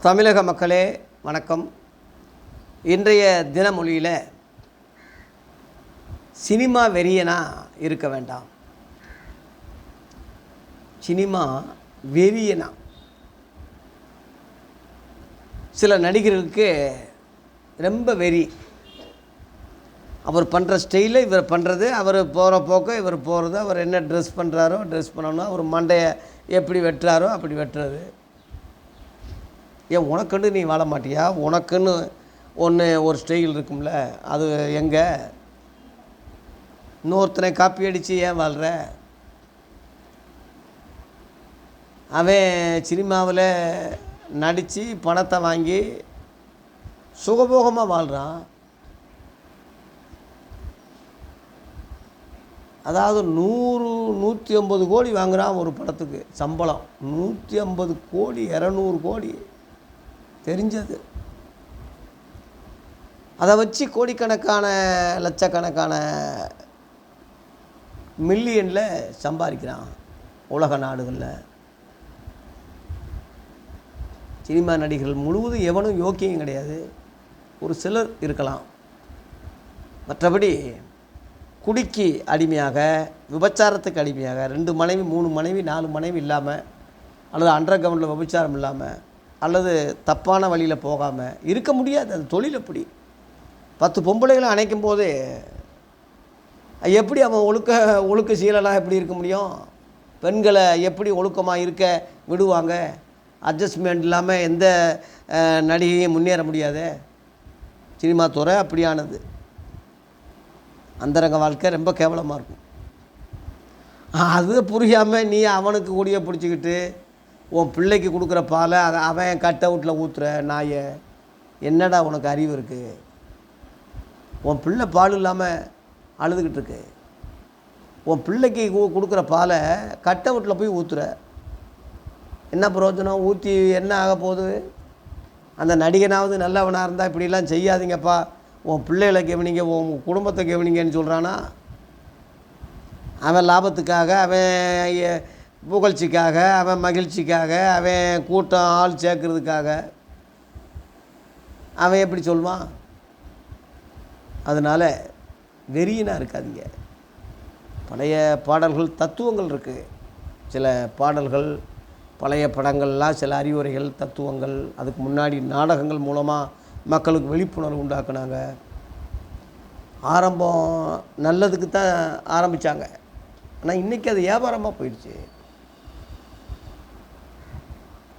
தமிழக மக்களே வணக்கம். இன்றைய தினமொழியில் சினிமா வெறியனா இருக்க வேண்டாம். சினிமா வெறியனா சில நடிகர்களுக்கு ரொம்ப வெறி. அவர் பண்ணுற ஸ்டைலு இவர் பண்ணுறது, அவர் போகிற போக்க இவர் போகிறது, அவர் என்ன ட்ரெஸ் பண்ணுறாரோ ட்ரெஸ் பண்ணணும், அவர் மண்டையை எப்படி வெட்டுறாரோ அப்படி வெட்டுறது. ஏன் உனக்குன்னு நீ வாழ மாட்டியா? உனக்குன்னு ஒரு ஸ்டைல் இருக்கும்ல, அது எங்கே? இன்னொருத்தனை காப்பி அடித்து ஏன் வாழ்கிற? அவன் சினிமாவில் நடித்து பணத்தை வாங்கி சுகபோகமாக வாழ்கிறான். அதாவது 100-150 கோடி வாங்குகிறான் ஒரு படத்துக்கு சம்பளம். 150 கோடி 200 கோடி தெரிஞ்சது. அதை வச்சு கோடிக்கணக்கான லட்சக்கணக்கான மில்லியனில் சம்பாதிக்கிறான் உலக நாடுகளில். சினிமா நடிகர்கள் முழுவதும் எவனும் யோக்கியம் கிடையாது. ஒரு சிலர் இருக்கலாம். மற்றபடி குடிக்கு அடிமையாக, விபச்சாரத்துக்கு அடிமையாக 2 மனைவி 3 மனைவி 4 மனைவி இல்லாமல், அல்லது அண்டர் கிரவுண்டில் விபச்சாரம் இல்லாமல், அல்லது தப்பான வழியில் போகாமல் இருக்க முடியாது. அது தொழில். எப்படி 10 பொம்பளைகளை அணைக்கும் போது எப்படி அவன் ஒழுக்க சீலனாக எப்படி இருக்க முடியும்? பெண்களை எப்படி ஒழுக்கமாக இருக்க விடுவாங்க? அட்ஜஸ்ட்மெண்ட் இல்லாமல் எந்த நடிகையும் முன்னேற முடியாது. சினிமா துறை அப்படியானது. அந்தரங்க வாழ்க்கை ரொம்ப கேவலமாக இருக்கும். அது புரியாமல் நீ அவனுக்கு கொடியை பிடிச்சிக்கிட்டு உன் பிள்ளைக்கு கொடுக்குற பாலை அவன் கட் அவுட்டில் ஊற்றுற நாயை. என்னடா உனக்கு அறிவு இருக்குது? உன் பிள்ளை பால் இல்லாமல் அழுதுகிட்டு இருக்கு. உன் பிள்ளைக்கு கொடுக்குற பாலை கட் அவுட்டில் போய் ஊற்றுற. என்ன பிரயோஜனம்? ஊற்றி என்ன ஆக போகுது? அந்த நடிகனாவது நல்லவனாக இருந்தால் இப்படிலாம் செய்யாதீங்கப்பா, உன் பிள்ளைகளை கவனிங்க, உன் குடும்பத்தை கவனிங்கன்னு சொல்கிறானா? அவன் லாபத்துக்காக, அவன் புகழ்ச்சிக்காக, அவன் மகிழ்ச்சிக்காக, அவன் கூட்டம் ஆள் சேர்க்கறதுக்காக அவன் எப்படி சொல்வான்? அதனால் வெறியனாக இருக்காதீங்க. பழைய பாடல்கள் தத்துவங்கள் இருக்குது. சில பாடல்கள், பழைய படங்கள்லாம் சில அறிவுரைகள், தத்துவங்கள். அதுக்கு முன்னாடி நாடகங்கள் மூலமாக மக்களுக்கு விழிப்புணர்வு உண்டாக்குனாங்க. ஆரம்பம் நல்லதுக்கு தான் ஆரம்பித்தாங்க. ஆனால் இன்றைக்கி அது வியாபாரமாக போயிடுச்சு.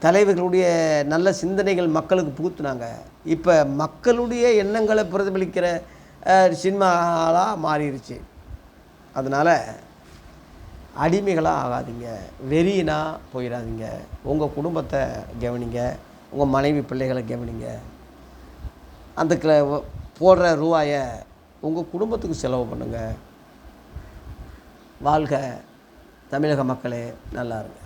தலைவர்களுடைய நல்ல சிந்தனைகள் மக்களுக்கு புகுத்துனாங்க. இப்போ மக்களுடைய எண்ணங்களை பிரதிபலிக்கிற சினிமாவாக மாறிடுச்சு. அதனால் அடிமைகளாக ஆகாதீங்க, வெறியினா போயிடாதீங்க. உங்கள் குடும்பத்தை கவனிங்க, உங்கள் மனைவி பிள்ளைகளை கவனிங்க. அந்த போடுற ரூபாயை உங்கள் குடும்பத்துக்கு செலவு பண்ணுங்கள். வாழ்க தமிழக மக்களே, நல்லா இருங்க.